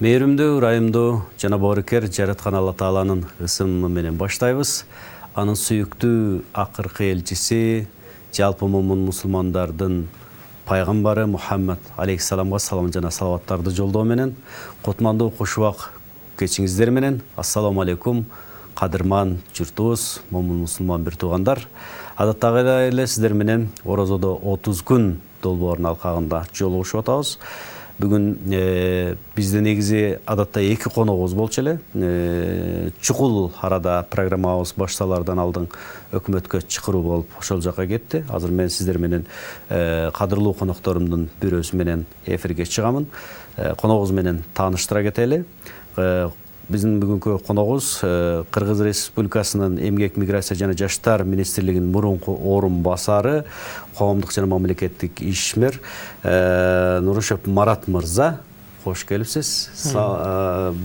Мейірімдүү, ырайымдуу жана боорукер жараткан Алла Тааланын ысымы менен баштайбыз. Анын сүйүктүү акыркы элчиси, жалпы момун мусулмандардын пайгамбары Мухаммад алейхиссаламга салам жана салаваттарды жолдоо менен кутмандуу кушубак кечиңиздер менен ассаламу алейкум кадырман журтубуз, момун мусулман бир туугандар. Адаттагыдай эле сиздер менен орозодо 30 күн долбоорунун алкагында жолугушуп атабыз. Бүгүн бизде негизи адатта эки коногубуз болчу эле. Чукул арада программабыз башталардан алдын өкмөткө чакыруу болуп ошол жака кетти. Азыр мен сиздер менен кадырлуу конокторумдун бирөөсү менен эфирге чыгамын. Коногубуз менен тааныштыра кетели. Биздин бүгүнкү коногубуз Кыргыз Республикасынын Эмгек, миграция жана жаштар министрлигинин мурунку орун басары, коомдук жана мамлекеттик ишмер Нурушев Марат мырза. Кош келипсиз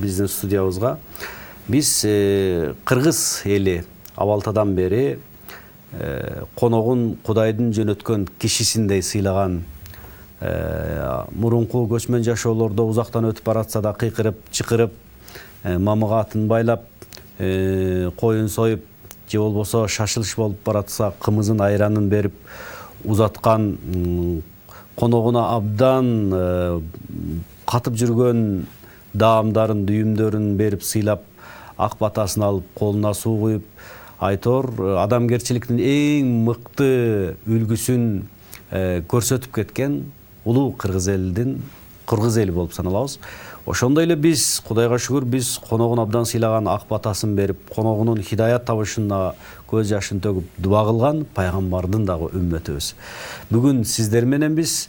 биздин студиябызга. Биз кыргыз эли абалтадан бери коногун Кудайдын жөнөткөн кишисиндей сыйлаган, мурунку көчмөн жашоолордо узактан өтүп баратса да кыйкырып, чыкырып, мамыга атын байлап, коюн союп, же болбосо шашылыш болуп баратса кымызын айранын берип узаткан, коногуна абдан катып жүргөн даамдарын, дүйүмдөрүн берип сыйлап, ак батасын алып, колуна суу куюп, айтор адамгерчиликтин эң мыкты үлгүсүн көрсөтүп кеткен улуу кыргыз эли болуп саналабыз. Ошондой эле биз, Кудайга шүгүр, биз коногун абдан сыйлаган, ак батасын берип, коногунун хидаят табышына көз жашын төгүп дуба кылган пайгамбардын дагы үммөтүбүз. Бүгүн сиздер менен биз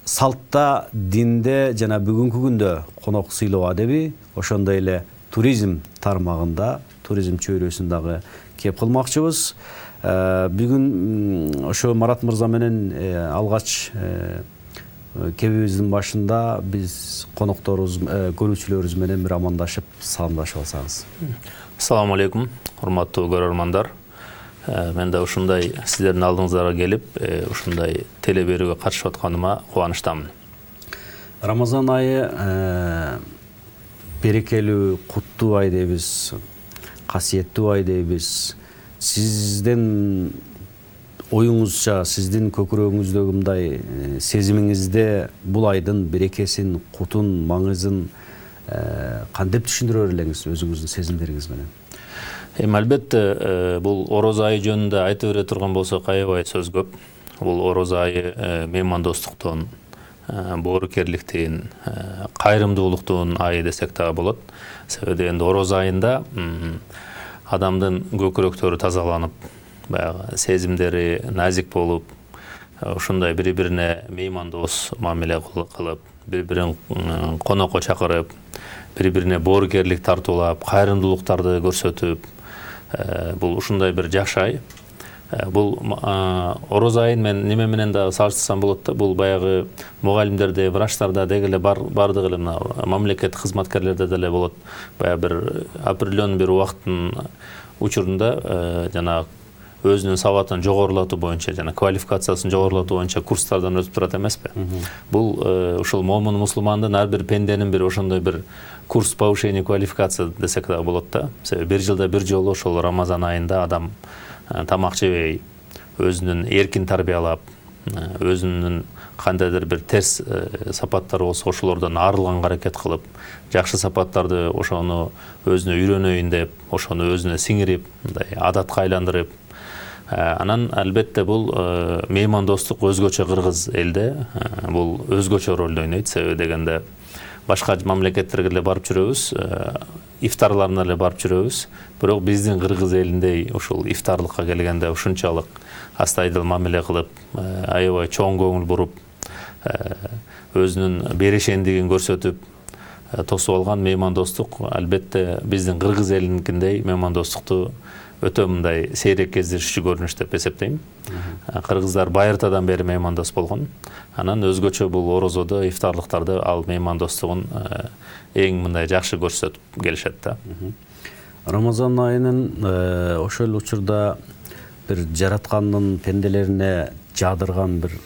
салтта, динде жана бүгүнкү күндө конок сыйлоо адеби, ошондой эле туризм тармагында, туризм чөйрөсүн дагы кеп кылмакчыбыз. Бүгүн ошо Марат мырза менен алгач кебибиздин башында биз конокторубуз, көрүүчүлөрүбүз менен бир амандашып, саламдашып алсаңыз. Ассаламу алейкум, урматтуу көрөрмандар. Мен да ушундай сиздердин алдыңыздарга келип, ушундай теле берүүгө катышып атканыма кубанычтамын. Рамазан айы берекелүү, куттуу ай дейбиз, касиеттүү ай дейбиз. Сиздин оюңузча, сиздин көкүрөгүңүздөгү мындай сезимиңизде бул айдын берекесин, кутун, маңызын кантип түшүндүрө элеңиз өзүңүздүн сезимдериңиз менен? Албетте, бул ороз айы жөнүндө айтып бере турган болсок, аябай сөз көп. Бул ороз айы меймандостуктун, боорукерликтин, кайрымдуулуктун айы десек дагы болот. Себеби энди ороз айында адамдын көкүрөктөрү тазаланып, баягы сезимдери назик болуп, ушундай бири-бирине меймандос мамиле кылып, бири-бирин конокко чакырып, бири-бирине боорукерлик тартуулап, кайрымдуулуктарды көрсөтүп, бул ушундай бир жакшы ай. Бул ороз айын мен неме менен да салыштырсам болот да, бул баягы мугалимдерде, врачтарда дегеле бардыгы эле мына мамлекеттик кызматкерлерде деле болот. Баягы бир определенный бир убакыттын учурунда жана өзүнүн сабатын жогорулатуу боюнча жана квалификациясын жогорулатуу боюнча курстардан өтүп турат эмеспи? Бул ушул момун мусулмандын ар бир пенденин бир ошондой бир курс повышения квалификация десек дагы болот да. Себеби бир жылда бир жолу ошол Рамазан айында адам тамак жебей, өзүнүн эркин тарбиялап, өзүнүн кандайдыр бир терс сапаттары болсо ошолордон арылганга аракет кылып, жакшы сапаттарды ошону өзүнө үйрөнөйүн деп, ошону өзүнө сиңирип, мындай адатка айландырып, анан албетте бул меймандостук өзгөчө кыргыз элде бул өзгөчө ролду ойнойт. Себеби дегенде башка мамлекеттерге эле барып жүрөбүз, ифтарларына эле барып жүрөбүз, бирок биздин кыргыз элиндей ушул ифтарлыкка келгенде ушунчалык астайдыл мамиле кылып, аябай чоң көңүл буруп, өзүнүн берешендигин көрсөтүп тосуп алган меймандостук албетте биздин кыргыз элиникиндей меймандостукту өтө мындай сейрек кездешүүчү көрүнүш деп эсептейм. Кыргыздар байыртадан бери меймандос болгон. Анан өзгөчө бул орозодо ифтарлыктарды ал меймандостугун эң мындай жакшы көрсөтүп келишет да. Рамазан айынын ошол учурда бир жараткандын пенделерине жадырган бир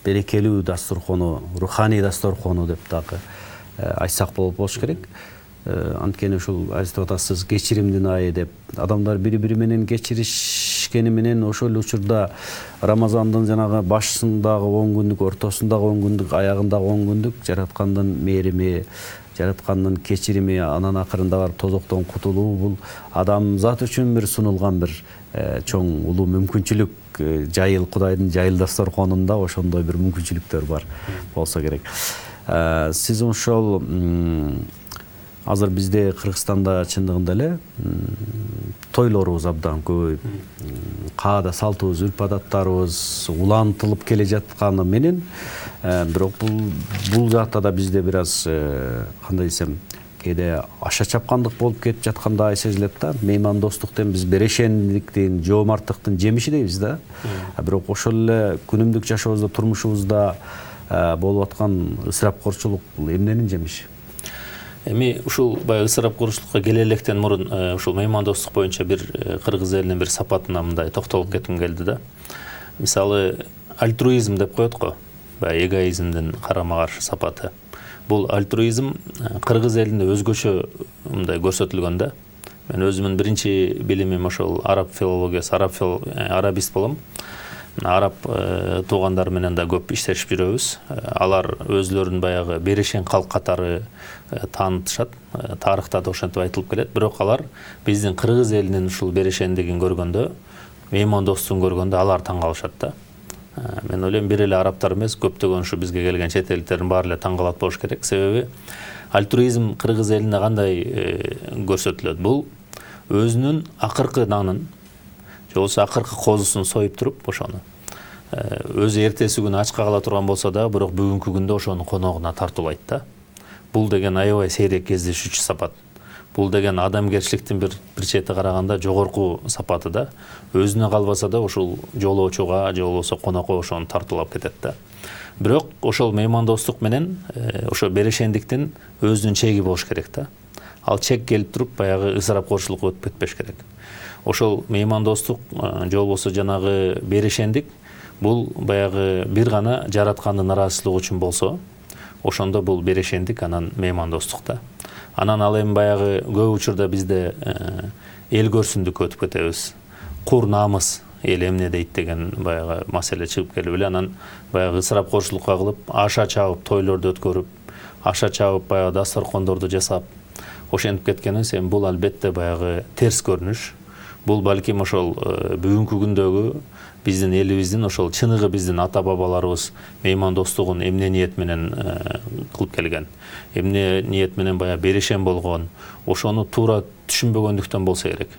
берекелүү дасторкону, руханий дасторкону деп дагы айтсак болуш керек. Анткени ушул айтып атасыз кечиримдин айы деп адамдар бири-бири менен кечиришкени менен ошол учурда Рамазандын жанагы башындагы 10 күндүк, ортосундагы 10 күндүк, аягындагы 10 күндүк жараткандын мээрими, жараткандын кечирими, анан акырында барып тозоктон кутулуу бул адамзат үчүн бир сунулган бир чоң улуу мүмкүнчүлүк. Жайыл Кудайдын жайылдаштар конунда ошондой бир мүмкүнчүлүктөр бар болсо керек. Сиз ошол азыр бизде Кыргызстанда чындыгында эле тойлорубуз абдан көбөйүп, каада салтыбыз, үрп адаттарыбыз улантылып келе жатканы менен, бирок бул жакта да бизде бир аз кандай десем, кээде аша чапкандык болуп кетип жаткандай сезилет да. Меймандостуктен биз берешендиктин, жоомарттыктын жемиши дейбиз да. Бирок ошол эле күнүмдүк жашообузда, турмушубузда болуп аткан ысырапкорчулук бул эмненин жемиши? Эми ушул баягы ысырапкорчулукка келе электен мурун ушул меймандостук боюнча бир кыргыз элинин бир сапатына мындай токтолуп кетким келди да. Мисалы, альтруизм деп коет го, баягы эгоизмдин карама каршы сапаты. Бул альтруизм кыргыз элинде өзгөчө мындай көрсөтүлгөн да. Мен өзүмүн биринчи билимим ошол араб филологиясы, арабист болом. Араб туугандар менен да көп иштешип жүрөбүз. Алар өзлөрүн баягы берешен калк катары таанытышат. Тарыхта да ошентип айтылып келет. Бирок алар биздин кыргыз элинин ушул берешендигин көргөндө, меймандостугун көргөндө алар таң калышат да. Мен ойлойм, бир эле арабтар эмес, көптөгөн ушу бизге келген чет элдиктердин баары эле таң калат болуш керек. Себеби альтруизм кыргыз элинде кандай көрсөтүлөт? Бул өзүнүн акыркы нанын, же болбосо акыркы козусун союп туруп, ошону өзү эртеси күнү ачка кала турган болсо да, бирок бүгүнкү күндө ошону коногуна тартуулайт да. Бул деген аябай сейрек кездешүүчү сапат. Бул деген адамгерчиликтин бир чети караганда жогорку сапаты да. Өзүнө калбаса да ушул жолоочуга же болбосо конокко ошону тартуулап кетет да. Бирок ошол меймандостук менен ошо берешендиктин өзүнүн чеги болуш керек да. Ал чек келип туруп баягы ысырапкорчулукка өтүп кетпеш керек. Ошол меймандостук же болбосо жанагы берешендик бул баягы бир гана жараткандын ыраазычылыгы үчүн болсо, ошондо бул берешендик, анан меймандостук да. Анан ал эми баягы көп учурда бизде эл көрсүндүккө өтүп кетебиз. Кур намыс эл эмне дейт деген баягы маселе чыгып келип эле, анан баягы ысырапкорчулукка кылып, аша чабып тойлорду өткөрүп, аша чабып баягы дасторкондорду жасап, ошентип кеткенибиз. Эми бул албетте баягы терс көрүнүш. Бул балким ошол бүгүнкү күндөгү биздин элибиздин, ошол чыныгы биздин ата бабаларыбыз меймандостугун эмне ниет менен кылып келген, эмне ниет менен баягы берешен болгон, ошону туура түшүнбөгөндүктөн болсо керек.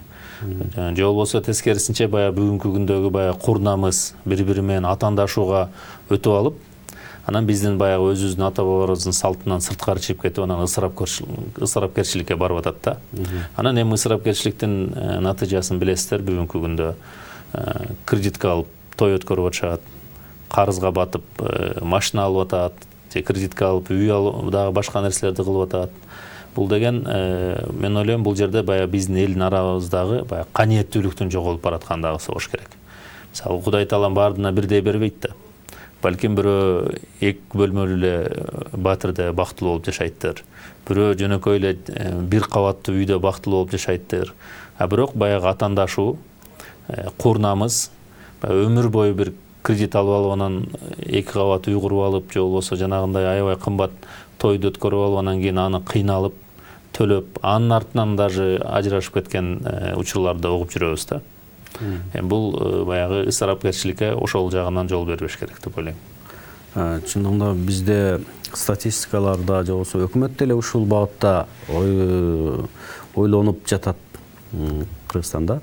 Же болбосо тескерисинче баягы бүгүнкү күндөгү баягы кур намыс, бири-бири менен атаандашууга өтүп алып, анан биздин баягы өзүбүздүн ата бабаларыбыздын салтынан сырткары чыгып кетип, анан ысырапкерчиликке барып атат да. Анан эми ысырапкерчиликтин натыйжасын билесиздер, бүгүнкү күндө кредитке алып той өткөрүп атышат, карызга батып машина алып атат, же кредитке алып үй алып дагы башка нерселерди кылып атат. Бул деген мен ойлойм, бул жерде баягы биздин элдин арабыздагы баягы каниеттүүлүктүн жоголуп баратканы дагы болуш керек. Мисалы, Кудай Таалам баардыгына бирдей бербейт да. Балким бирөө 2 бөлмөлүү эле батирде бактылуу болуп жашайттыр. Бирөө жөнөкөй эле 1 кабаттуу үйдө бактылуу болуп жашайттыр. Бирок баягы атаандашуу, кур намыс, өмүр бою бир кредит алып анан 2 кабат үй куруп алып, же болбосо жанагындай аябай кымбат тойду өткөрүп алып, анан кийин аны кыйналып, төлөп, анын артынан даже ажырашып кеткен учурларды угуп жүрөбүз да. Бул баягы ысырапкерчиликке ошол жагынан жол бербеш керек деп ойлойм. Чындыгында бизде статистикаларда же болбосо өкмөт деле ушул багытта ойлонуп жатат. Кыргызстанда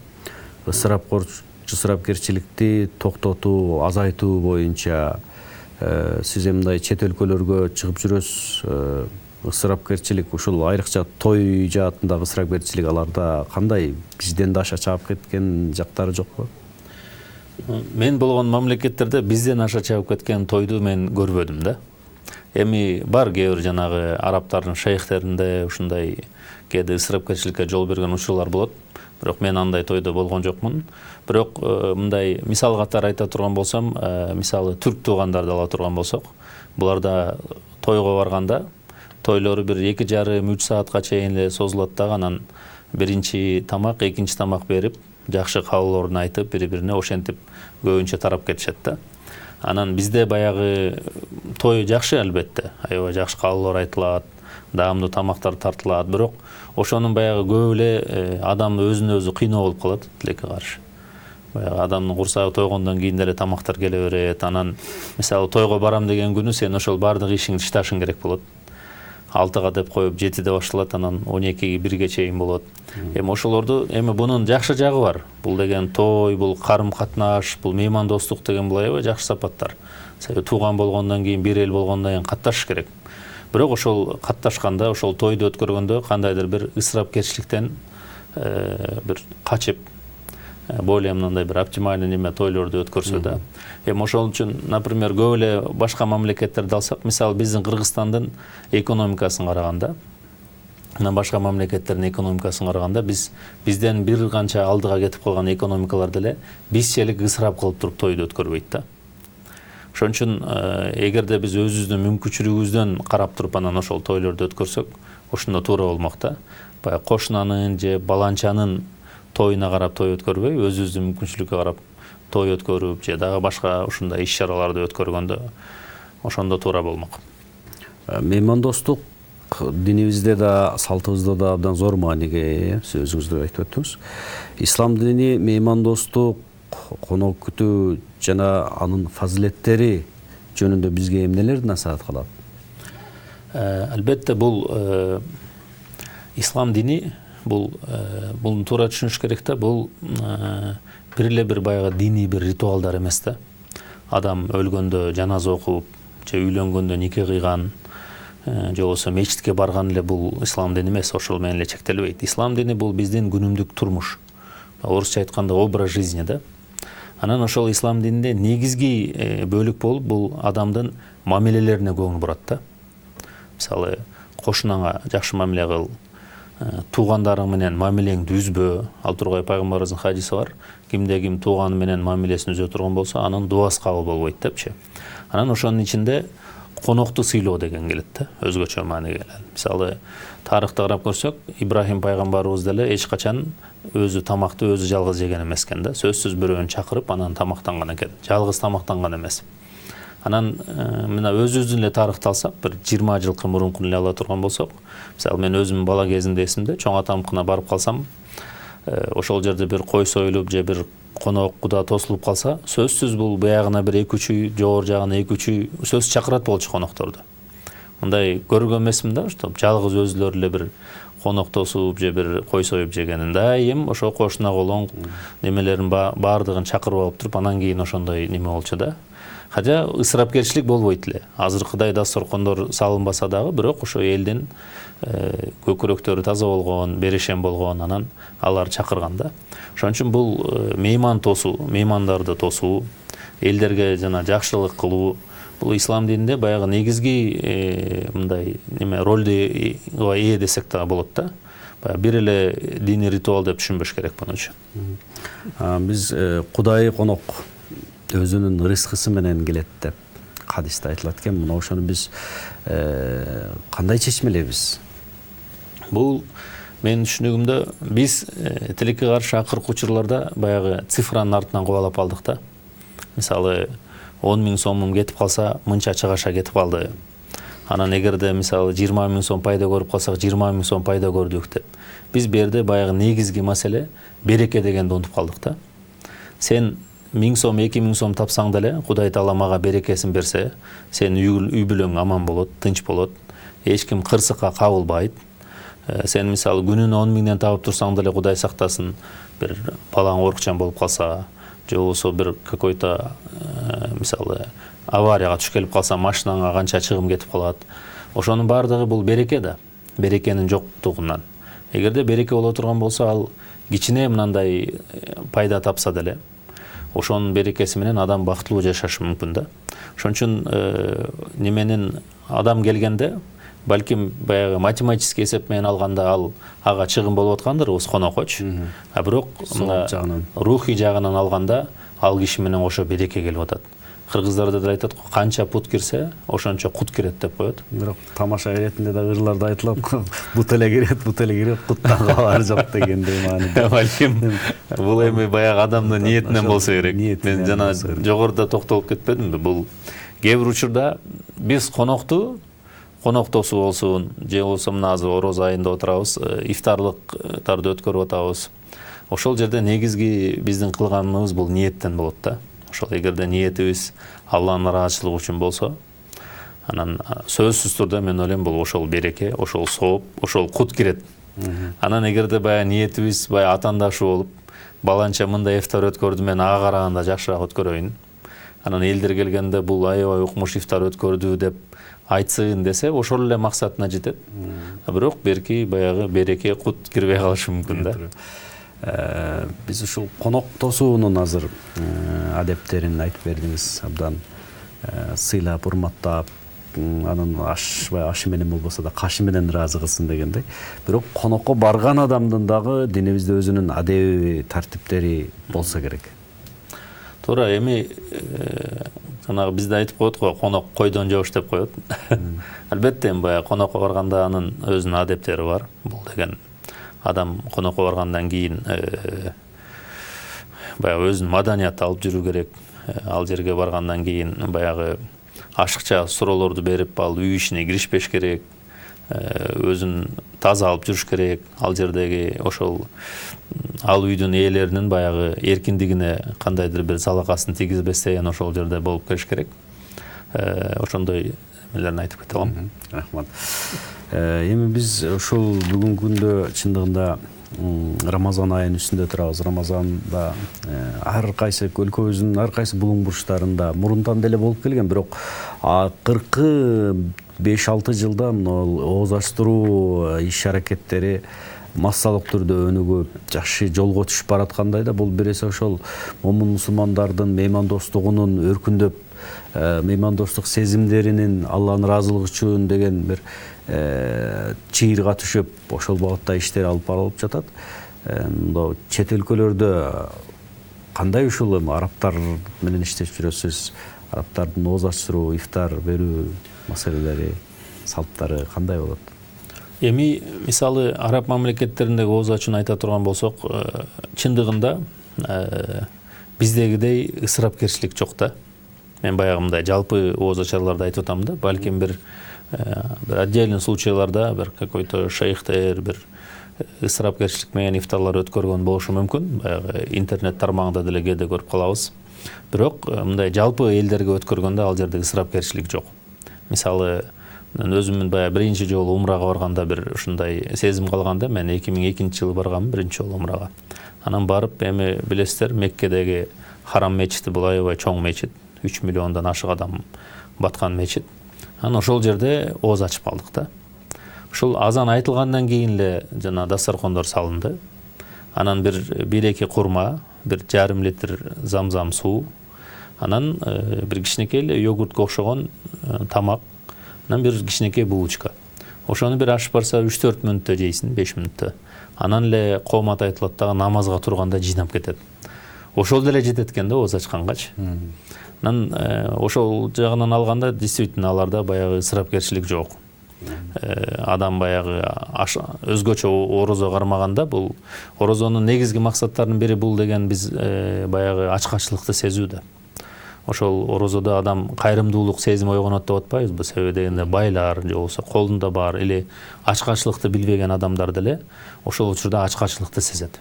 ысырапкерчиликти токтотуу, азайтуу боюнча сиз мындай чет өлкөлөргө чыгып жүрөсүз. Ысырапкерчилик ушул айрыкча той жаатындагы ысырапкерчилик аларда кандай? Бизден да аша чабып кеткен жактары жокпу? Мен болгон мамлекеттерде бизден аша чабып кеткен тойду мен көрбөдүм да. Эми бар кээ бир жанагы арабтардын шейхтеринде ушундай кээде ысырапкерчиликке жол берген учурлар болот. Бирок мен андай тойдо болгон жокмун. Бирок мындай мисал катары айта турган болсом, мисалы түрк туугандарды ала турган болсок, буларда тойго барганда тойлору бир 2,5-3 саатка чейин эле созулат да, анан биринчи тамак, экинчи тамак берип, жакшы кабылоорун айтып, бири-бирине ошентип көбүнчө тарап кетишет да. Анан бизде баягы той жакшы албетте, аябай жакшы кабылоор айтылат, даамдуу тамактар тартылат, бирок ошонун баягы көп эле адам өзүнө өзү кыйноо болуп калат тилекке каршы. Баягы адамдын курсагы тойгондон кийин деле тамактар келе берет. Анан мисалы тойго барам деген күнү сен ошол баардык ишиңди ишташың керек болот. 6-га деп коюп 7-де башталат, анан 12-ге 1-ге чейин болот. Эми ошолорду, эми бунун жакшы жагы бар. Бул деген той, бул карым-катнаш, бул меймандостук деген бул аябай жакшы сапаттар. Себеби тууган болгондон кийин, бир эл болгондон кийин катташыш керек. Бирок ошол катташканда, ошол тойду өткөргөндө кандайдыр бир ысырапкерчиликтен бир качып, более мындай бир оптимальный неме тойлорду өткөрсө да. Эми ошол үчүн, например, көп эле башка мамлекеттерди алсак, мисалы биздин Кыргызстандын экономикасын караганда, мына башка мамлекеттердин экономикасын караганда, бизден бир канча алдыга кетип калган экономикалар деле бизчелик ысырап кылып туруп тойду өткөрбөйт да. Ошон үчүн эгерде биз өзүбүздүн мүмкүнчүлүгүбүздөн карап туруп анан ошол тойлорду өткөрсөк, ошондо туура болмок да. Баягы кошунанын же баланчанын тоюна карап той өткөрбөй, өзүбүздүн мүмкүнчүлүккө карап той өткөрүп, же дагы башка ушундай иш-чараларды өткөргөндө ошондо туура болмок. Меймандостук динибизде да, салтыбызда да абдан зор мааниге ээ, сиз өзүңүз айтып өттүңүз. Ислам дини меймандостук, конок күтүү жана анын фазилеттери жөнүндө бизге эмнелерди насаат кылат? Албетте бул ислам дини, бул туура түшүнүш керек да, бул бир эле бир баягы диний бир ритуалдар эмес да. Адам өлгөндө жаназа окуп, же үйлөнгөндө нике кыйган, же болбосо мечитке барган эле бул ислам дини эмес, ошол менен эле чектелбейт. Ислам дини бул биздин күнүмдүк турмуш. Орусча айтканда образ жизни да. Анан ошол ислам дининде негизги бөлүк болуп бул адамдын мамилелерине көңүл бурат да. Мисалы, кошунаңа жакшы мамиле кыл, туугандарың менен мамилеңди үзбө. Ал тургай пайгамбарыбыздын хадиси бар. Кимде ким тууганы менен мамилесин үзө турган болсо, анын дуасы кабыл болбойт депчи. Анан ошонун ичинде конокту сыйлоо деген келет да, өзгөчө мааниге келет. Мисалы, тарыхты карап көрсөк, Ибрахим пайгамбарыбыз деле эч качан өзү тамакты өзү жалгыз жеген эмес экен да. Сөзсүз бирөөнү чакырып, анан тамактанган экен. Жалгыз тамактанган эмес. Анан мына өзүбүздүн эле тарыхты алсак, бир 20 жылкы мурункун эле ала турган болсок, мисалы мен өзүм бала кезимде эсимде, чоң атамкына барып калсам, ошол жерде бир кой союлуп же бир конок куда тосулуп калса, сөзсүз бул буягына бир 2-3 үй, жогору жагына 2-3 үй сөз чакырат болчу конокторду. Мындай көргөн эмесмин да, уштап жалгыз өзүлөрү эле бир конок тосуп же бир кой союп жегенин. Дайым ошо кошуна колоң немелерин баардыгын чакырып алып туруп, анан кийин ошондой неме болчу да. Хотя ысырапкерчилик болбойт эле. Азыркыдай дасторкондор салынбаса дагы, бирок ошо элдин көкүрөктөрү таза болгон, берешен болгон, анан алар чакырган да. Ошон үчүн бул мейман тосуу, меймандарды тосуу, элдерге жана жакшылык кылуу, бул ислам дининде баягы негизги мындай неме ролду ээ десек да болот да. Баягы бир эле диний ритуал деп түшүнбөш керек мунучу. Биз Кудай конок өзүнүн рызкысы менен келет деп хадисте айтылат экен. Мына ошону биз кандай чечмелейбиз? Бул менин түшүнүгүмдө биз тилекке каршы акыркы учурларда баягы цифранын артынан кубалап алдык да. Мисалы 10 000 сомум кетип калса, мынча чыгаша кетип калды. Анан эгерде мисалы 20 000 сом пайда көрүп калсак, 20 000 сом пайда көрдүк деп. Биз бу жерде баягы негизги маселе береке дегенди унутуп калдык да. Сен 1000 сом, 2000 сом тапсаң деле, Кудай Таала мага берекесин берсе, сен үй бүлөң аман болот, тынч болот. Эч ким кырсыкка кабылбайт. Сен мисалы күнүнө 10 000ден табып турсаң деле, Кудай сактасын, бир балаң оорукчан болуп калса, же болбосо бир какой-то мисалы аварияга түшүп келип калса, машинаңа канча чыгым кетип калат. Ошонун баардыгы бул береке да, берекенин жоктугунан. Эгерде береке боло турган болсо, ал кичине мындай пайда тапса деле, ошонун берекеси менен адам бактылуу жашашы мүмкүн да. Ошон үчүн неменин адам келгенде, балким баягы математический эсеп менен алганда ал ага чыгым болуп аткандыр, конокоч. А бирок рухий жагынан алганда ал киши менен ошо береке келип атат. кыргыздарда да айтат го, канча пут кирсе ошончо кут кирет деп коет. Бирок тамаша иретинде да ырларда айтылат, бут эле кирет, куттан кабар жок дегендей мааниде. Балким бул эми баягы адамдын ниетинен болсо керек. Мен жана жогоруда токтолуп кетпедимби? Бул кээ бир учурда биз коноктосу болсун, же болбосо мына азыр ороз айында отурабыз, ифтарлыктарды өткөрүп атабыз. Ошол жерде негизги биздин кылганыбыз бул ниеттен болот да. Ошол эгерде ниетибиз Алланын ыраазычылыгы үчүн болсо, анан сөзсүз турда мен ойлойм бул ошол береке, ошол сооп, ошол кут кирет. Анан эгерде баягы ниетибиз баягы атаандашуу болуп, баланча мындай ифтар өткөрдү, мен ага караганда жакшыраак өткөрөйүн. Анан элдер келгенде бул аябай укмуш ифтар өткөрдү деп айтсын десе, ошол эле максатына жетет. Бирок берки баягы береке, кут кирбей калышы мүмкүн да. Биз ушул конок тосуунун азыр адептерин айтып бердиңиз, абдан сыйлап, урматтап, анын ашы менен болбосо да кашы менен ыраазы кылсын дегендей. Бирок конокко барган адамдын дагы динибизде өзүнүн адеби, тартиптери болсо керек. Туура, эми жанагы бизде айтып коет го, конок койдон жабыш деп коет. Албетте баягы конокко барганда анын өзүнүн адептери бар. Бул деген адам конокко баргандан кийин баягы өзүнүн маданиятты алып жүрүү керек. Ал жерге баргандан кийин баягы ашыкча суроолорду берип, ал үй ишине киришпеш керек. Өзүн таза алып жүрүш керек. Ал жердеги ошол ал үйдүн ээлеринин баягы эркиндигине кандайдыр бир залакасын тийгизбестен ошол жерде болуп келиш керек. Ошондой эмелерин айтып кете алам. Рахмат. Эми биз ошол бүгүнкү күндө чындыгында Рамазан айынын үстүндө турабыз. Рамазанда ар кайсы өлкөбүздүн ар кайсы булуң бурчтарында мурунтан деле болуп келген, бирок акыркы 5-6 жылда ооз ачтыруу иш аракеттери массалык түрдө өнүгүп, жакшы жолго түшүп бараткандай да. Бул бир эсе ошол момун мусулмандардын меймандостугунун өркүндөп, меймандостук сезимдеринин Алланын ыраазылыгы үчүн деген бир чыйырга түшүп, ошол багытта иштер алып барылып жатат. Чет өлкөлөрдө кандай ушул арабтар менен иштеп жүрөсүз? Арабтардын ооз ачтыруу, ифтар берүү маселелери, салттары кандай болот? Эми мисалы араб мамлекеттериндеги ооз ачууну айта турган болсок, чындыгында биздегидей ысырапкерчилик жок да. Мен баягы мындай жалпы ооз ачарларды айтып атам да, балким бир отдельный случайларда бир какой-то шейхтер бир ысырапкерчилик менен ифтарлар өткөргөн болушу мүмкүн. Баягы интернет тармагында деле кээде көрүп калабыз. Бирок мындай жалпы элдерге өткөргөндө ал жерде ысырапкерчилик жок. Мисалы мен өзүмүн баягы биринчи жолу умрага барганда бир ушундай сезим калганда, мен 2002-жылы барганмын биринчи жолу умрага. Анан барып, эми билесиздер, Меккедеги Харам мечити бул аябай чоң мечит, 3 миллиондон ашык адам баткан мечит. Анан ошол жерде ооз ачып калдык да. Ушул азан айтылгандан кийин эле жана дастаркондор салынды. Анан бир 1-2 курма, бир жарым литр замзам суу, анан бир кичинекей эле йогуртка окшогон тамак, анан бир кичинекей булочка. Ошону бир ашып барса 3-4 мүнөттө жейсиң, 5 мүнөттө. Анан эле коомат айтылат дагы, намазга турганда жыйнап кетет. Ошол деле жетет экен да ооз ачкангачы. Анан ошол жагынан алганда действительно аларда баягы ысырапкерчилик жок. Адам баягы өзгөчө орозо кармаганда, бул орозонун негизги максаттарынын бири бул деген биз баягы ачкачылыкты сезүү да. Ошол орозодо адам кайрымдуулук сезими ойгонот деп атпайбызбы? Себеби дегенде байлар же болбосо колунда бар или ачкачылыкты билбеген адамдар деле ошол учурда ачкачылыкты сезет.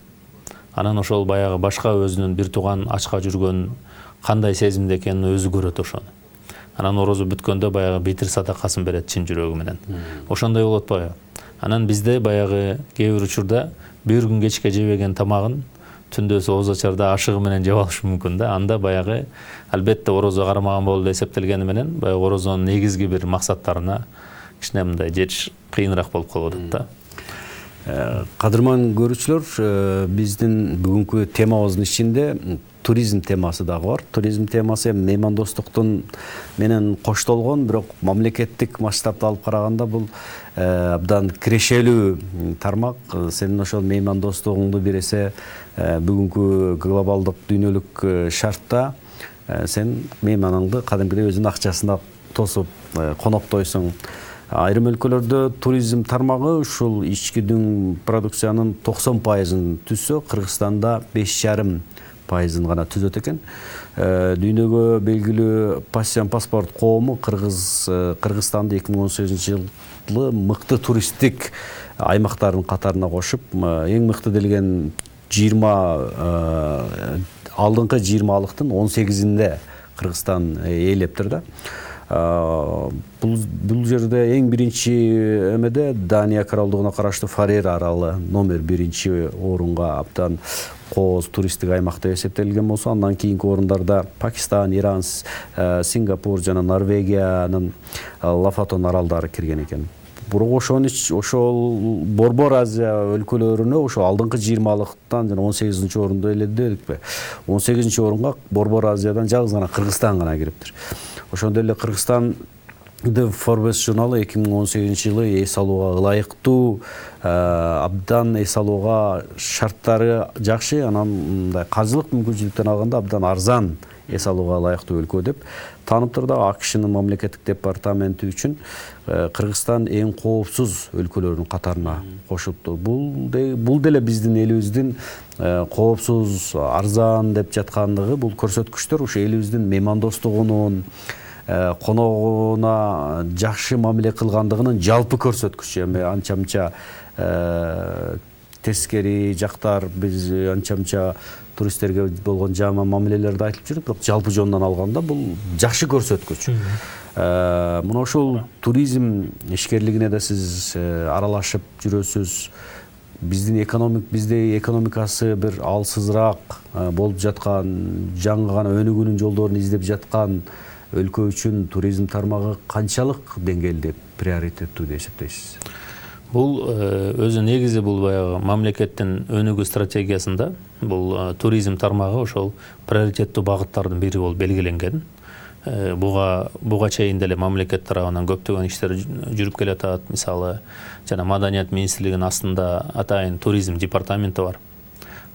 Анан ошол баягы башка өзүнүн бир тууган ачка жүргөн кандай сезимде экенин өзү көрөт ошону. Анан орозо бүткөндө баягы битир садакасын берет чын жүрөгү менен. Ошондой болот атпайбы? Анан бизде баягы кээ бир учурда бир күн кечке жебеген тамагын түндөсү ооз ачарда ашыгы менен жеп алышы мүмкүн да. Анда баягы албетте орозо кармаган болуп эсептелгени менен баягы орозонун негизги бир максаттарына кичине мындай жетиш кыйыныраак болуп калып атат да. Кадырман көрүүчүлөр, биздин бүгүнкү темабыздын ичинде туризм темасы дагы бар. Туризм темасы меймандостуктун менен коштолгон, бирок мамлекеттик масштабта алып караганда бул абдан кирешелүү тармак. Сенин ошол меймандостугуңду бир эсе бүгүнкү глобалдык дүйнөлүк шартта сен мейманыңды кадимкидей өзүнүн акчасына тосуп коноктойсуң. Айрым өлкөлөрдө туризм тармагы ушул ички продукциянын 90%-ын түзсө, Кыргызстанда 5,5%-ын гана түзөт экен. Дүйнөгө белгилүү Пассиан паспорт коому Кыргызстанды 2018-жылы мыкты туристтик аймактардын катарына кошуп, эң мыкты делген 20 алдыңкы 20-лыктын 18-инде Кыргызстан ээлептир да. Бул жерде эң биринчи эмеде Дания королдугуна караштуу Фарер аралы номер 1 орунга абдан кооз туристтик аймак деп эсептелген болсо, андан кийинки орундарда Пакистан, Иран, Сингапур жана Норвегиянын Лафатон аралдары кирген экен. Бирок ошол Борбор Азия өлкөлөрүнө ошо алдыңкы 20-лыктан жана 18-нчи орунда эле дедикпи. 18-нчи орунга Борбор Азиядан жалгыз гана Кыргызстан гана кириптир. Ошондой эле Кыргызстанды Forbes журналы 2018-жылы эс алууга ылайыктуу, абдан эс алууга шарттары жакшы, анан мындай каржылык мүмкүнчүлүктөн алганда абдан арзан эс алууга ылайыктуу өлкө деп таныптыр да. АКШнын мамлекеттик департаменти үчүн Кыргызстан эң коопсуз өлкөлөрдүн катарына кошулупту. Бул деле биздин элибиздин коопсуз, арзан деп жаткандыгы, бул көрсөткүчтөр ушу элибиздин меймандостугунун, коногуна жакшы мамиле кылгандыгынын жалпы көрсөткүчү. Эми анча-мынча тескери жактар, биз анча-мынча туристтерге болгон жаман мамилелерди айтып жүрүп, бирок жалпы жонунан алганда бул жакшы көрсөткүч. Мына ошол туризм ишкерлигине да сиз аралашып жүрөсүз. Биздин экономикасы бир алсызыраак болуп жаткан, жаңы гана өнүгүүнүн жолдорун издеп жаткан өлкө үчүн туризм тармагы канчалык деңгээлде приоритеттүү деп эсептейсиз? Бул өзү негизи бул баягы мамлекеттин өнүгүү стратегиясында бул туризм тармагы ошол приоритеттүү багыттардын бири болуп белгиленген. Буга чейин деле мамлекет тарабынан көптөгөн иштер жүрүп келатат. Мисалы, жана Маданият министрлигинин астында атайын туризм департаменти бар.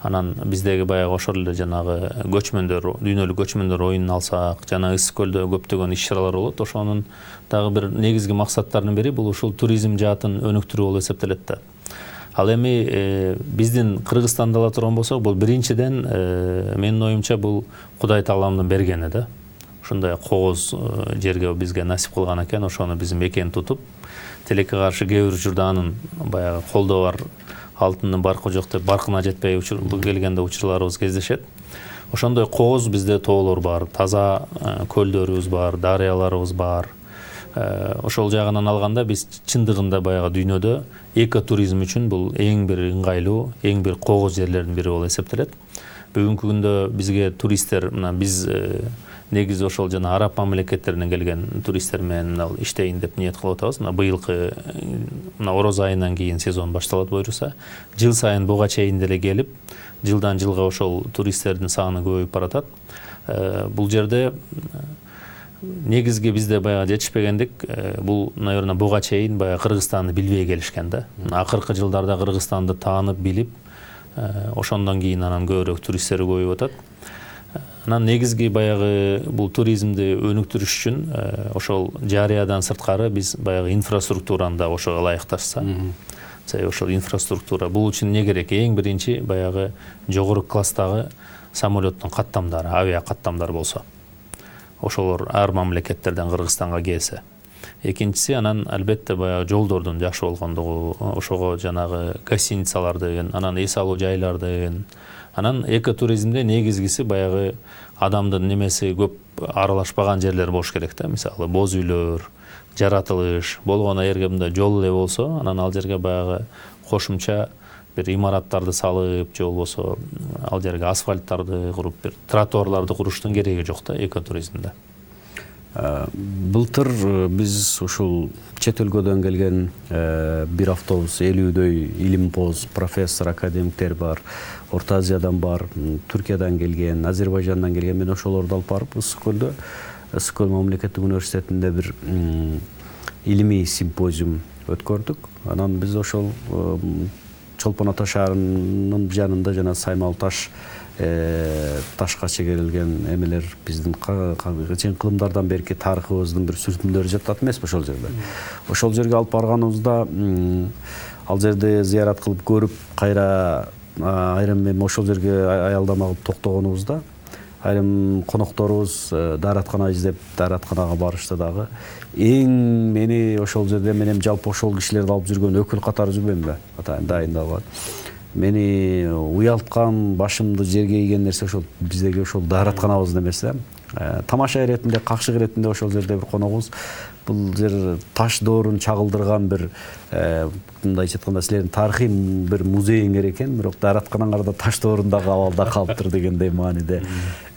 Анан биздеги баягы ошол эле жанагы көчмөндөр, дүйнөлүк көчмөндөр оюнун алсак, жана Ысык көлдө көптөгөн иш-чаралар болот. Ошонун дагы бир негизги максаттарынын бири бул ушул туризм жаатын өнүктүрүү болуп эсептелет да. Ал эми биздин Кыргызстанда ала турган болсок, бул биринчиден менин оюмча бул Кудай Тааламдын бергени да. Ушундай кооз жерге бизге насип кылган экен. Ошону биз мекен тутуп, тилекке каршы кээ бир учурда анын баягы колдо бар, алтындын баркы жок деп баркына жетпей келгенде учурларыбыз кездешет. Ошондой кооз бизде тоолор бар, таза көлдөрүбүз бар, дарыяларыбыз бар. Ошол жагынан алганда биз чындыгында баягы дүйнөдө экотуризм үчүн бул эң бир ыңгайлуу, эң бир кооз жерлердин бири болуп эсептелет. Бүгүнкү күндө бизге туристтер, мына биз негизи ошол жана араб мамлекеттеринен келген туристтер менен иштейин деп ниет кылып атабыз. Мына быйылкы ороз айынан кийин сезон башталат буюрса, жыл сайын буга чейин деле келип, жылдан жылга ошол туристтердин саны көбөйүп баратат. Бул жерде негизги бизде баягы жетишпегендик, бул, наверное, буга чейин баягы Кыргызстанды билбей келишкен да. Акыркы жылдарда Кыргызстанды таанып, билип, ошондон кийин анан көбүрөөк туристтер көбөйүп атат. Анан негизги баягы бул туризмди өнүктүрүш үчүн ошол жарыядан сырткары биз баягы инфраструктураны да ошого ылайыкташса, ошол инфраструктура бул үчүн не керек? Эң биринчи баягы жогору класстагы самолеттун каттамдары, авиа каттамдар болсо. Ошолор ар мамлекеттерден Кыргызстанга келсе. Экинчиси, анан албетте баягы жолдордун жакшы болгондугу, ошого жанагы гостиницалардын, анан эс алуу жайлардын. Анан экотуризмде негизгиси баягы адамдын немеси көп аралашпаган жерлер болуш керек да. Мисалы, боз үйлөр, жаратылыш болгону эгерге мындай жол эле болсо, анан ал жерге баягы кошумча бир имараттарды салып, же болбосо ал жерге асфальттарды куруп, бир тротуарларды куруштун кереги жок да экотуризмде. Былтыр биз ушул чет өлкөдөн келген бир автобус 50дөй илимпоз, профессор, академиктер бар, Орто Азиядан бар, Түркиядан келген, Азербайжандан келген, мен ошолорду алып барып Ысык көлдө, Ысык көл мамлекеттик университетинде бир илимий симпозиум өткөрдүк. Анан биз ошол Чолпон Ата шаарынын жанында жана Саймал таш ташка чегерилген эмелер биздин кечен кылымдардан берки тарыхыбыздын бир сүрүтүндөрү жатат эмеспи ошол жерде. Ошол жерге алып барганыбызда ал жерде зыярат кылып көрүп кайра айрым эми ошол жерге аялдама кылып токтогонубузда айрым конокторубуз даараткана издеп дааратканага барышты дагы. Эң мени ошол жерде мен эми жалпы ошол кишилерди алып жүргөн өкүл катары жүрбөймүнбү? Атайын дайындалган. Мени уялткан, башымды жерге ийген нерсе ошол биздеги ошол дааратканабыздын эмеси. Тамаша иретинде, какшык иретинде ошол жерде бир коногубуз. Бул жер таш доорун чагылдырган бир мындайча айтканда силердин тарыхый бир музейиңер экен, бирок дааратканаңарда таш доорундагы абалда калыптыр дегендей мааниде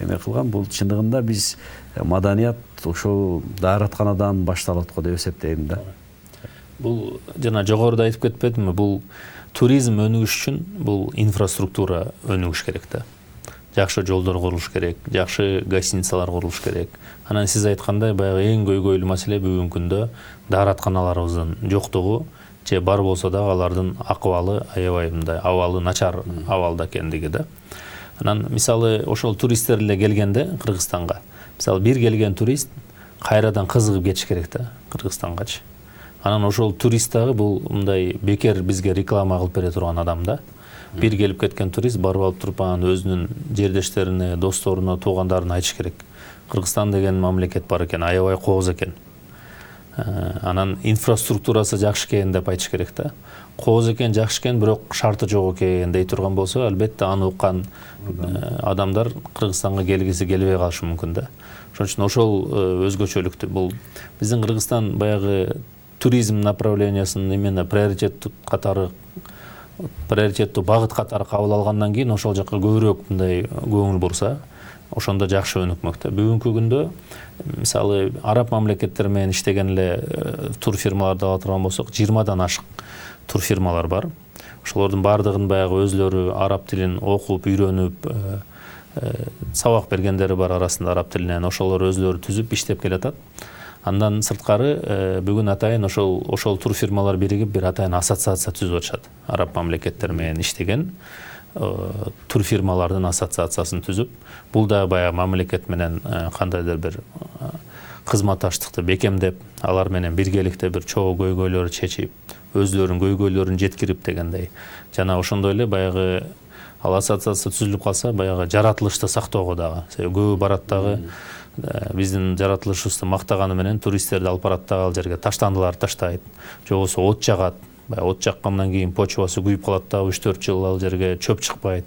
эме кылган. Бул чындыгында биз маданият ошол дааратканадан башталат го деп эсептейм да. Бул жана жогоруда айтып кетпедимби, бул туризм өнүгүш үчүн бул инфраструктура өнүгүш керек да. Жакшы жолдор курулуш керек, жакшы гостиницалар курулуш керек. Анан сиз айткандай баягы эң көйгөйлүү маселе бүгүнкү күндө дааратканаларыбыздын жоктугу, же бар болсо да алардын акыбалы аябай мындай абалы начар абалда экендиги да. Анан мисалы ошол туристтер эле келгенде Кыргызстанга, мисалы бир келген турист кайрадан кызыгып кетиш керек да Кыргызстангачы. Анан ошол турист дагы бул мындай бекер бизге реклама кылып бере турган адам да. Бир келип кеткен турист барып алып туруп анан өзүнүн жердештерине, досторуна, туугандарына айтыш керек. Кыргызстан деген мамлекет бар экен, аябай кооз экен. Анан инфраструктурасы жакшы экен деп айтыш керек да. Кооз экен, жакшы экен, бирок шарты жок экен дей турган болсо, албетте аны уккан адамдар Кыргызстанга келгиси келбей калышы мүмкүн да. Ошон үчүн ошол өзгөчөлүктү бул биздин Кыргызстан баягы туризм направлениясын именно приоритеттүү багыт катары кабыл алгандан кийин ошол жака көбүрөөк мындай көңүл бурса, ошондо жакшы өнүкмөк да. Бүгүнкү күндө мисалы араб мамлекеттери менен иштеген эле тур фирмаларды ала турган болсок, 20дан ашык тур фирмалар бар. Ошолордун баардыгын баягы өзлөрү араб тилин окуп, үйрөнүп, сабак бергендери бар арасында араб тилинен. Ошолор өзлөрү түзүп иштеп келатат. Андан сырткары бүгүн атайын ошол тур фирмалар биригип бир атайын ассоциация түзүп атышат. Араб мамлекеттери менен иштеген тур фирмалардын ассоциациясын түзүп, бул да баягы мамлекет менен кандайдыр бир кызматташтыкты бекемдеп, алар менен биргеликте бир чогуу көйгөйлөрдү чечип, өзлөрүнүн көйгөйлөрүн жеткирип дегендей. Жана ошондой эле баягы ал ассоциация түзүлүп калса, баягы жаратылышты сактоого дагы. Көбү барат дагы биздин жаратылышыбызды мактаганы менен туристтерди алып барат дагы ал жерге таштандыларды таштайт, же болбосо от жагат. От жаккандан кийин почвасы күйүп калат дагы 3-4 жыл ал жерге чөп чыкпайт.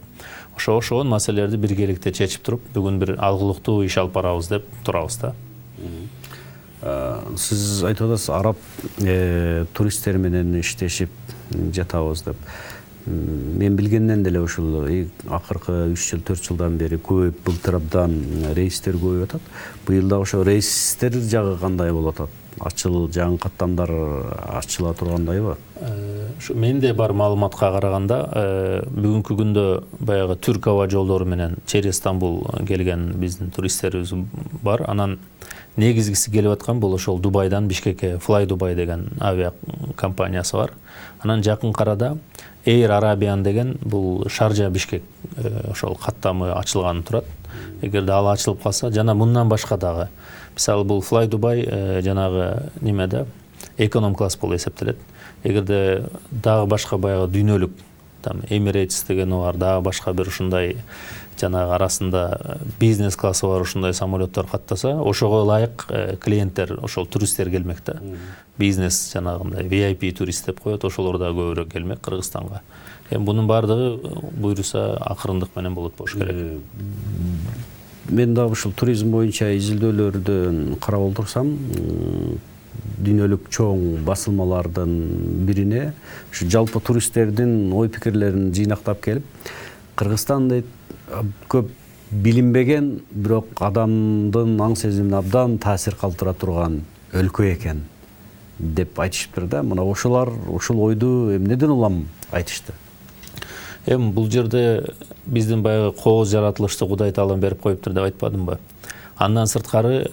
Ошол маселелерди биргеликте чечип туруп, бүгүн бир алгылыктуу иш алып барабыз деп турабыз да. Сиз айтып атасыз, араб туристтер менен иштешип жатабыз деп. Мен билгенден деле ушул акыркы 3 жыл 4 жылдан бери көбөйүп, былтыр абдан рейстер көбөйүп атат. Быйыл да ошо рейстер жагы кандай болуп атат? Жаңы каттамдар ачыла тургандайбы? Менде бар маалыматка караганда, бүгүнкү күндө баягы Түрк аба жолдору менен через Стамбул келген биздин туристтерибиз бар. Анан негизгиси келип аткан бул ошол Дубайдан Бишкекке Fly Dubai деген авиа компаниясы бар. Анан жакын карада Air Arabian деген бул Шаржа Бишкек ошол каттамы ачылганы турат. Эгерде ал ачылып калса, жана мындан башка дагы мисалы бул Fly Dubai жанагы немеде эконом класс болуп эсептелет. Эгерде дагы башка баягы дүйнөлүк там Emirates деген бар, дагы башка бир ушундай жанагы арасында бизнес классы бар ушундай самолеттор каттаса, ошого ылайык клиенттер, ошол туристтер келмек да. Бизнес жанагындай VIP турист деп коет, ошолор да көбүрөөк келмек Кыргызстанга. Эми бунун баардыгы буйруса акырындык менен болот болуш керек. Мен дагы ушул туризм боюнча изилдөөлөрдөн карап олтурсам, дүйнөлүк чоң басылмалардын бирине ушу жалпы туристтердин ой пикирлерин жыйнактап келип, Кыргызстан дейт көп билинбеген, бирок адамдын аң сезимине абдан таасир калтыра турган өлкө экен деп айтышыптыр да. Мына ошолар ушул ойду эмнеден улам айтышты? Эми бул жерде биздин баягы кооз жаратылышты Кудай Таалам берип коюптур деп айтпадымбы? Андан сырткары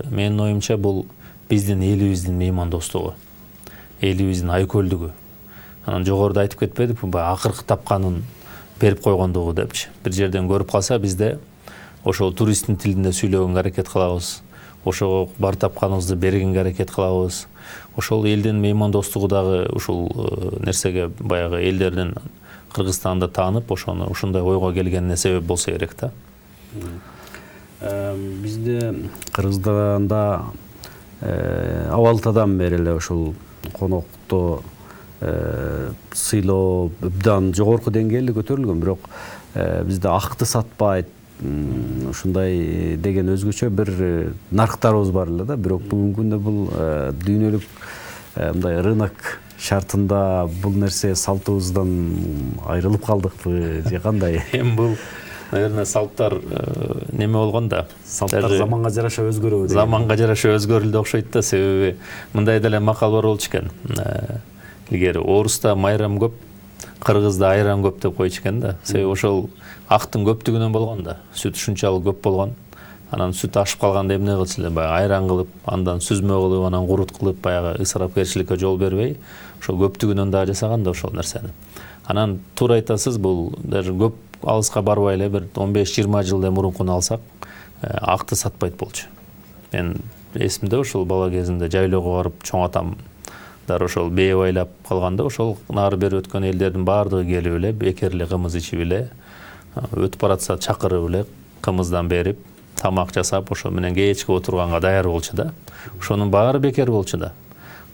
менин оюмча бул биздин элибиздин меймандостугу, элибиздин айкөлдүгү. Анан жогоруда айтып кетпедикпи, баягы акыркы тапканын берип койгондугу депчи. Бир жерден көрүп калса бизде ошол туристтин тилинде сүйлөгөнгө аракет кылабыз. Ошого бар тапканыбызды бергенге аракет кылабыз. Ошол элдин меймандостугу дагы ушул нерсеге баягы элдердин Кыргызстанды таанып, ошону ушундай ойго келгенине себеп болсо керек да. Бизде Кыргызстанда абалтадан бери эле ушул конокто сыйлоо абдан жогорку деңгээлде көтөрүлгөн, бирок бизде акты сатпайт, ушундай деген өзгөчө бир нарктарыбыз бар эле да. Бирок бүгүнкү күндө бул дүйнөлүк мындай рынок шартында бул нерсе салтыбыздан айрылып калдыкпы же кандай? Эми бул наверное салттар неме болгон да. Салттар заманга жараша өзгөрөбү деген. Заманга жараша өзгөрүлдү окшойт да, себеби мындай деле макал бар болчу экен. Илгери Орусда майрам көп, Кыргызда айран көп деп койчу экен да. Себеби ошол актын көптүгүнөн болгон да. Сүт ушунчалык көп болгон. Анан сүт ашып калганда эмне кылчу эле, баягы айран кылып, андан сүзмө кылып, анан курут кылып, баягы ысырапкерчиликке жол бербей, ошол көптүгүнөн да жасаган да ошол нерсени. Анан туура айтасыз, бул даже көп алыска барбай эле бир 15-20 жылдан мурункуну алсак, акты сатпайт болчу. Мен эсимде ошол бала кезинде жайлоого барып чоң атамдар ошол бээ байлап калганда, ошол нары бери өткөн элдердин баардыгы келип эле бекерли кымыз ичип эле, өтүп баратса чакырып эле кымыздан берип, тамак жасап, ошо менен кечке отурганга даяр болчу да. Ошонун баары бекер болчу да.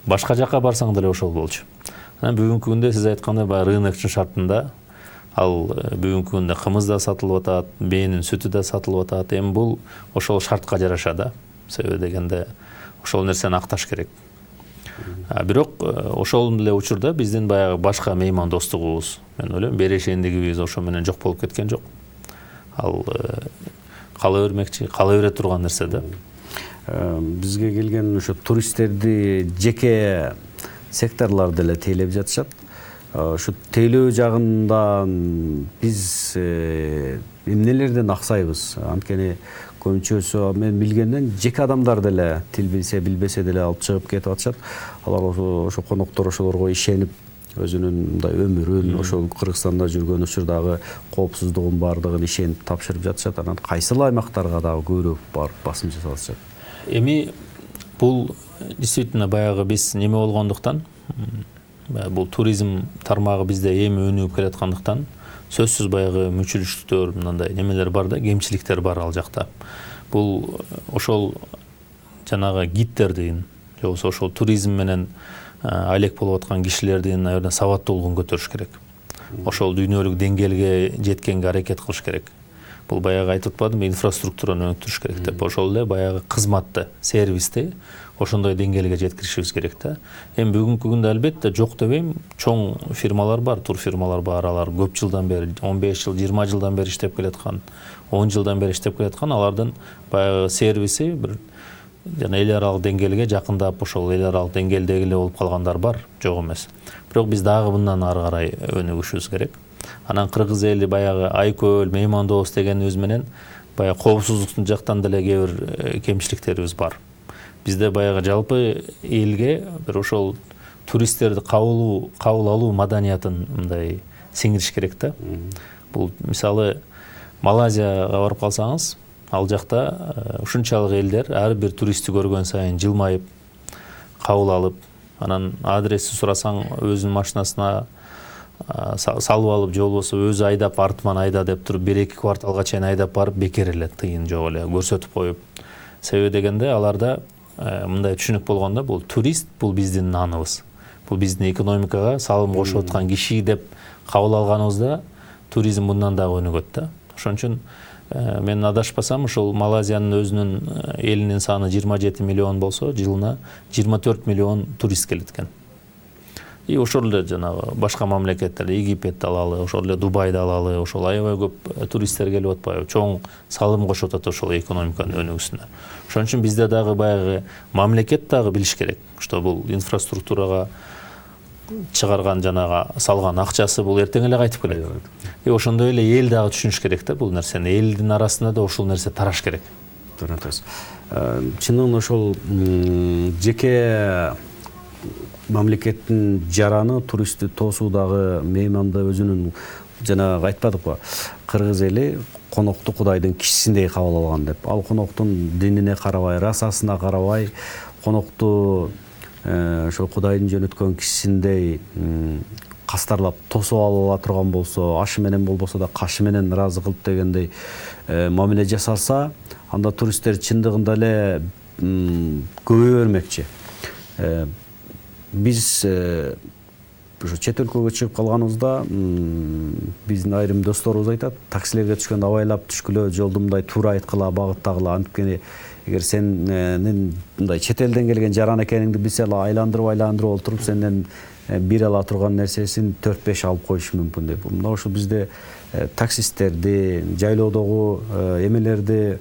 Башка жакка барсаң деле ошол болчу. Анан бүгүнкү күндө сиз айткандай баягы рыноктун шартында ал бүгүнкү күндө кымыз да сатылып атат, бээнин сүтү да сатылып атат. Эми бул ошол шартка жараша да. Себеби дегенде ошол нерсени акташ керек. Бирок ошол эле учурда биздин баягы башка меймандостугубуз, мен ойлойм, берешендигибиз ошо менен жок болуп кеткен жок. Ал кала бермекчи, кала бере турган нерсе да. Бизге келген ошо туристтерди жеке секторлор деле тейлеп жатышат. Ошо тейлөө жагынан биз эмнелерден аксайбыз? Анткени көбүнчөсү мен билгенден жеке адамдар деле тил билсе билбесе деле алып чыгып кетип атышат. Алар ошо коноктор ошолорго ишенип өзүнүн мындай өмүрүн, ошол Кыргызстанда жүргөн учурдагы коопсуздугун баардыгын ишенип тапшырып жатышат. Анан кайсыл аймактарга дагы көбүрөөк барып басым жасап атышат? Эми бул действительно баягы биз неме болгондуктан, бул туризм тармагы бизде эми өнүгүп келаткандыктан, сөзсүз баягы мүчүлүштүктөр, мындай немелер бар да, кемчиликтер бар ал жакта. Бул ошол жанагы гидтердин, же болбосо ошол туризм менен алек болуп аткан кишилердин, наверное, сабаттуулугун көтөрүш керек. Ошол дүйнөлүк деңгээлге жеткенге аракет кылыш керек. Бул баягы айтып атпадымбы, инфраструктураны өнүктүрүш керек деп. Ошол эле баягы кызматты, сервисти ошондой деңгээлге жеткиришибиз керек да. Эми бүгүнкү күндө албетте жок дебейм, чоң фирмалар бар, тур фирмалар бар, алар көп жылдан бери, 15 жыл, 20 жылдан бери иштеп келаткан, 10 жылдан бери иштеп келаткан, алардын баягы сервиси бир жана эл аралык деңгээлге жакындап, ошол эл аралык деңгээлдеги эле болуп калгандар бар, жок эмес. Бирок биз дагы мындан ары карай өнүгүшүбүз керек. Анан кыргыз эли баягы айкөл, меймандоос дегенибиз менен баягы коопсуздуктун жактан деле кээ бир кемчиликтерибиз бар. Бизде баягы жалпы элге бир ошол туристтерди кабыл алуу маданиятын мындай сиңириш керек да. Бул мисалы Малайзияга барып калсаңыз, ал жакта ушунчалык элдер ар бир туристти көргөн сайын жылмайып, кабыл алып, анан адрести сурасаң өзүнүн машинасына салып алып, же болбосо өзү айдап, артынан айда деп туруп 1-2 кварталга чейин айдап барып, бекер эле тыйын жок эле көрсөтүп коюп. Себеби дегенде аларда мындай түшүнүк болгондо, бул турист, бул биздин наныбыз. Бул биздин экономикага салым кошуп аткан киши деп кабыл алганыбызда туризм мындан дагы өнүгөт да. Ошон үчүн мен адашпасам, ошол Малайзиянын өзүнүн элинин саны 27 миллион болсо, жылына 24 миллион турист келет экен. И ошол эле жанагы башка мамлекеттер, Египетти алалы, ошол эле Дубайды алалы, ошол аябай көп туристтер келип атпайбы, чоң салым кошуп атат ошол экономиканын өнүгүүсүнө. Ошон үчүн бизде дагы баягы мамлекет дагы билиш керек, что бул инфраструктурага чыгарган жанагы салган акчасы бул эртең эле кайтып келет. И ошондой эле эл дагы түшүнүш керек да бул нерсени. Элдин арасында да ошол нерсе тараш керек. Чынын ошол жеке мамлекеттин жараны туристти тосуудагы мейманды өзүнүн жана айтпадыкпы, кыргыз эли конокту кудайдын кишисиндей кабыл алган деп. Ал коноктун динине карабай, расасына карабай, конокту ошол кудайдын жөнөткөн кишисиндей кастарлап тосуп ала турган болсо, ашы менен болбосо да кашы менен ыраазы кылып дегендей мамиле жасалса, анда туристтер чындыгында эле көбөйө бермекчи. Биз ошо чет өлкөгө чыгып калганыбызда биздин айрым досторубуз айтат, таксилерге түшкөндө абайлап түшкүлө, жолду мындай туура айткыла, багыттагыла, анткени эгер сенин мындай чет элден келген жаран экениңди билсе ала айландырып олтуруп сенден бир ала турган нерсесин 4-5 алып коюшу мүмкүн деп. Мына ошо бизде таксисттерди, жайлоодогу эмелерди,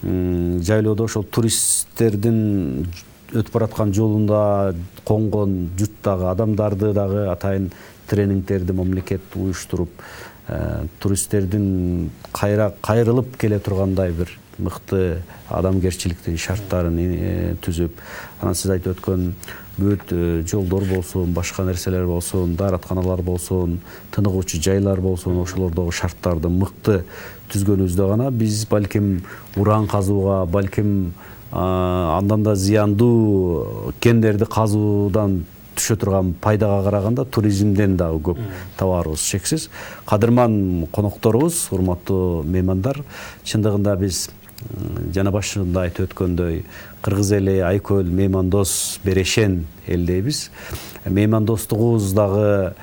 жайлоодо ошол туристтердин өтүп бараткан жолунда конгон журттагы адамдарды дагы атайын тренингтерди мамлекет уюштуруп, туристтердин кайрылып келе тургандай бир мыкты адамгерчиликтин шарттарын түзүп, анан сиз айтып өткөн бүт жолдор болсун, башка нерселер болсун, дааратканалар болсун, тыныгуучу жайлар болсун, ошолордогу шарттарды мыкты түзгөнүбүздө гана биз балким уран казууга, балким андан да зыяндуу кендерди казуудан түшө турган пайдага караганда туризмден дагы көп табаарыбыз шексиз. Кадырман конокторубуз, урматтуу меймандар, чындыгында биз жана башында айтып өткөндөй кыргыз эли айкөл, меймандос, берешен эл дейбиз. Меймандостугубуз дагы,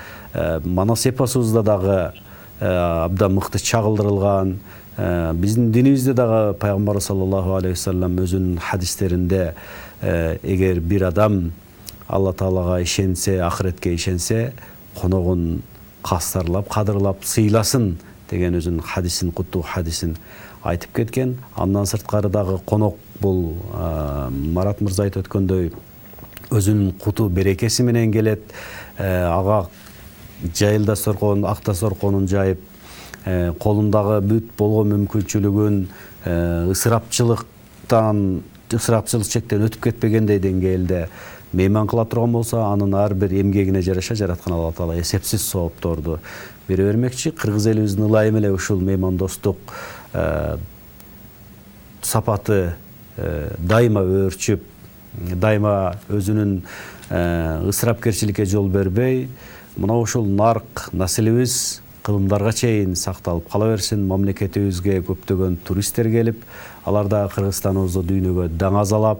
манас эпосубузда дагы абдан мыкты чагылдырылган. Биздин динибизде дагы пайгамбар саллаллаху алейхи вассалам өзүнүн хадистеринде эгер бир адам Алла Таалага ишенсе, ахиретке ишенсе, коногун кастарлап, кадырлап, сыйласын деген өзүнүн хадисин, куттуу хадисин айтып кеткен. Андан сырткары дагы конок бул Марат мырза айтып өткөндөй өзүнүн куту берекеси менен келет. Ага жайылда соркон, акта сорконун жайып, колундагы бүт болгон мүмкүнчүлүгүн ысырапчылык чектен өтүп кетпегендей деңгээлде мейман кыла турган болсо, анын ар бир эмгегине жараша жараткан Алла Таала эсепсиз соопторду бере бермекчи. Кыргыз элибиздин ылайым эле ушул меймандостук сапаты дайыма өөрчүп, дайыма өзүнүн ысырапкерчиликке жол бербей, мына ушул нарк населибиз кылымдарга чейин сакталып кала берсин. Мамлекетибизге көптөгөн туристтер келип, алар да Кыргызстаныбызды дүйнөгө даңазалап,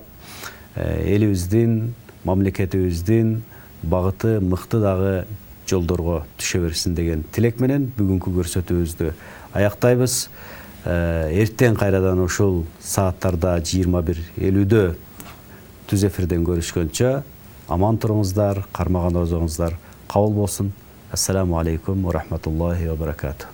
элибиздин, мамлекетибиздин багыты мыкты дагы жолдорго түшө берсин деген тилек менен бүгүнкү көрсөтүүбүздү аяктайбыз. Эртең кайрадан ушул сааттарда 21:50-дө түз эфирден көрүшкөнчө аман туруңуздар, кармаган розоңуздар кабыл болсун. Ассаламу алейкум ва рахматуллахи ва баракатух.